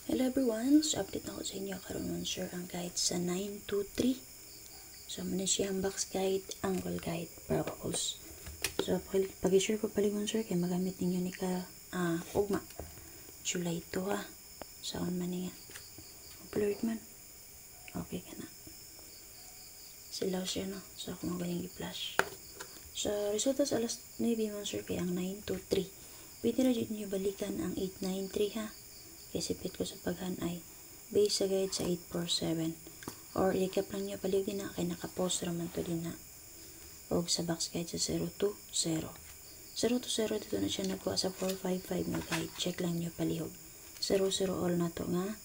Hello everyone, so update na ko sa inyo karon man sure ang guide sa 923. So muna siya ang box guide, angle guide para purpose. So pag-share pa palingon sir kay magamit ninyo ni ka ugma. July 2 ha. Saan man niya. Blurred man. Okay ka na. Silaw siya no. So ako magaling i-flash. So resulta sa alas 9 man sir kay ang 923. Pwede na dyan nyo balikan ang 893 ha. Kasi sipit ko sa paghanay. Base sa guide sa 847. Or ilikap lang nyo palig din na kay nakapost raman to din na. O sa box guide sa 020. 020 dito na siya nagkuha sa 455 na guide. Check lang nyo palihog. 00 all na to nga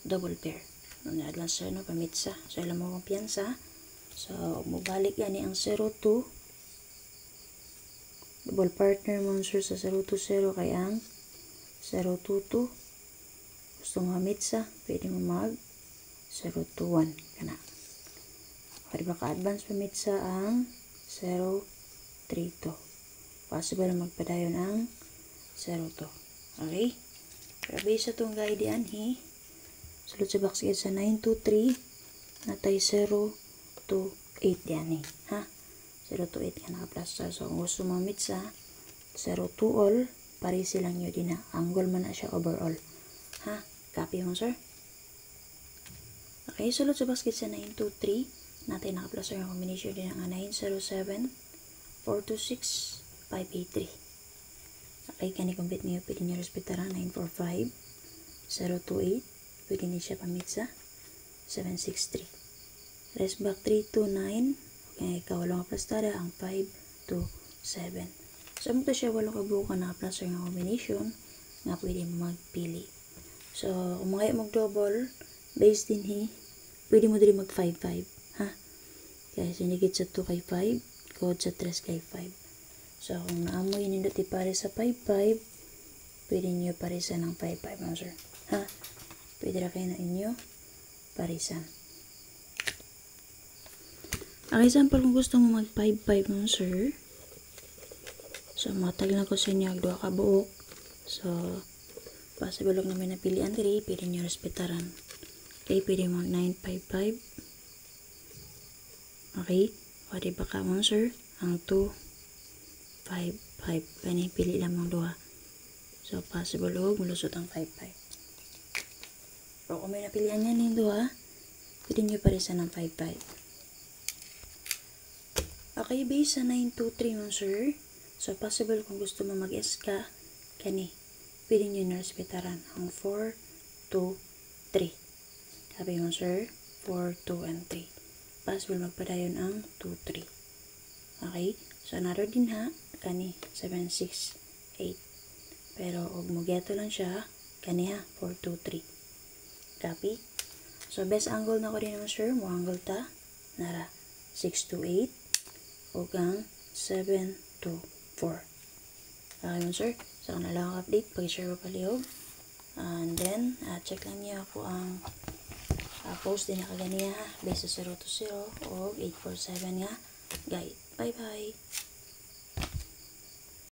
double pair. Advance sir no pamitsa. So alam mo kumpiyansa. So mubalik yan ang 02. Double partner monster sa 020 kay ang 022. Gusto mo mitsa, pwede mo mag 021 kana. Pwede ba ka-advance pa mitsa ang 032. Possible na magpadayon ang 02. Okay? Pero base sa itong guide yan, sulod sa box guide sa 923 natay 028 yan ha? 028 ka naka-plaster. So, kung gusto mo mitsa 02 all pare silang nyo din na. Angle man na siya overall. Ha? Copy mo, sir? Okay, sulod sa basket sa 923. Natin naka-plus yung combination din ang 907, 426, 583. Okay, kani complete niyo. Pwede niyo respetaran 945, 028. Pwede niyo siya pamitsa 763. Rest back 329. Okay, kawalong aplastada ang 527. So, ito siya walong kabuka na plaster nga combination nga pwede magpili. So, kung mga mag-double, base din pwede mo din mag-5-5. Ha? Kaya sinigit sa 2 kay 5, code sa 3 kay 5. So, kung naamoy nindot ipare sa 5-5, pwede nyo parisan ng 5-5 mo, sir. Ha? Pwede na kayo na inyo parisan. Ang example, kung gusto mo mag-5-5 mo, sir, so, matag na ko sa inyo, agdua ka buok. So, possible lang namin napilian diri, pwede nyo respetaran. Okay, pwede mag 955. Okay, pwede ba ka mo, sir? Ang 255. Kani, pili lang mong duha. So, possible huwag mulusot ang 55. Pero kung may napilian yan yung duha, pwede nyo parisan ng 55. Okay, base sa 923 mo, sir. So, possible kung gusto mo mag-S ka, kani, pwede nyo na-respetaran ang 4, 2, 3. Sabi mo, sir, 4, 2, and 3. Possible magpadayon ang 2, 3. Okay? So, another din ha, kani, 7, 6, 8. Pero, huwag mo geto lang siya, kani ha, 4, 2, 3. Copy? So, best angle na ko din naman, sir, mo angle ta, nara, 6, 2, 8, o gang 7, 2, 4. Okay mo, sir. So, kung nalang update, pag-share ko palihog. And then, check lang niya ako ang post din na kaganiya, base sa 020 o 847 nga guide. Bye-bye!